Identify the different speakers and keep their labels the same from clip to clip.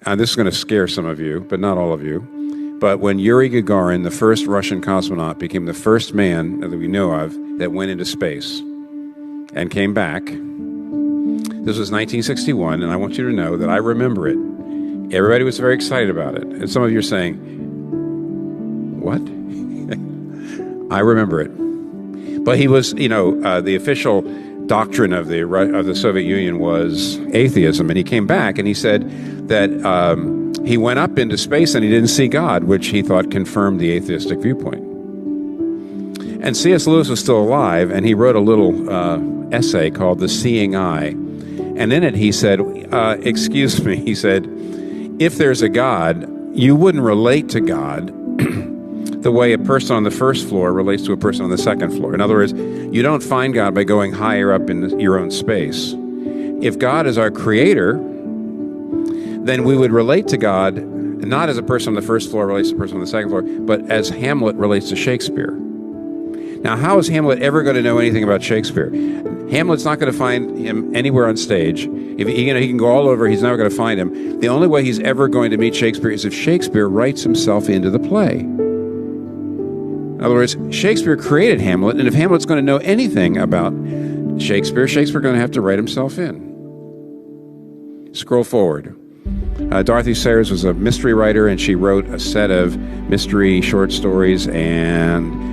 Speaker 1: this is going to scare some of you, but not all of you, but when Yuri Gagarin, the first Russian cosmonaut, became the first man that we know of that went into space and came back, this was 1961, and I want you to know that I remember it. Everybody was very excited about it. And some of you are saying, what? I remember it. But he was, the official doctrine of the Soviet Union was atheism, and he came back and he said that he went up into space and he didn't see God, which he thought confirmed the atheistic viewpoint. And C.S. Lewis was still alive, and he wrote a little essay called The Seeing Eye. And in it he said, excuse me, he said, if there's a God, you wouldn't relate to God the way a person on the first floor relates to a person on the second floor. In other words, you don't find God by going higher up in your own space. If God is our creator, then we would relate to God not as a person on the first floor relates to a person on the second floor, but as Hamlet relates to Shakespeare. Now, how is Hamlet ever going to know anything about Shakespeare? Hamlet's not going to find him anywhere on stage. If he can go all over, he's never going to find him. The only way he's ever going to meet Shakespeare is if Shakespeare writes himself into the play. In other words, Shakespeare created Hamlet, and if Hamlet's going to know anything about Shakespeare's going to have to write himself in. Scroll forward. Dorothy Sayer was a mystery writer, and she wrote a set of mystery short stories and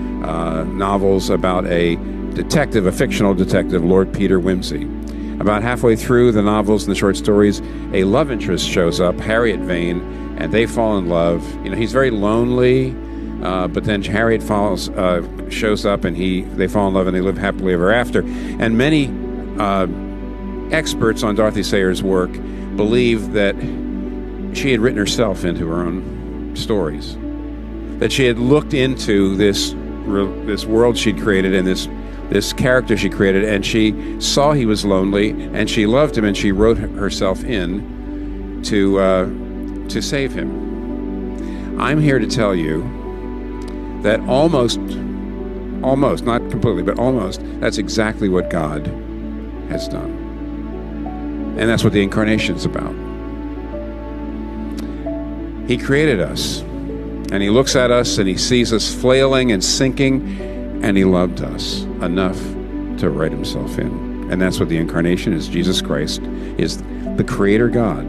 Speaker 1: novels about a detective, a fictional detective, Lord Peter Wimsey. About halfway through the novels and the short stories, a love interest shows up, Harriet Vane, and they fall in love. He's very lonely, but then Harriet shows up, and they fall in love, and they live happily ever after. And many experts on Dorothy Sayer's work believe that she had written herself into her own stories, that she had looked into this world she'd created and this character she created, and she saw he was lonely, and she loved him, and she wrote herself in to save him. I'm here to tell you that almost, not completely, but almost, that's exactly what God has done. And that's what the incarnation is about. He created us, and he looks at us, and he sees us flailing and sinking, and he loved us enough to write himself in. And that's what the incarnation is. Jesus Christ is the Creator God.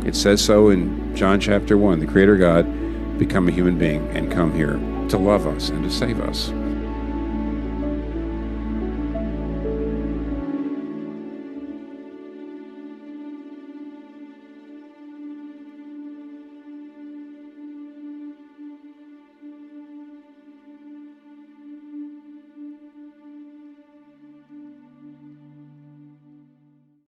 Speaker 1: It says so in John chapter 1. The Creator God become a human being and come here to love us and to save us.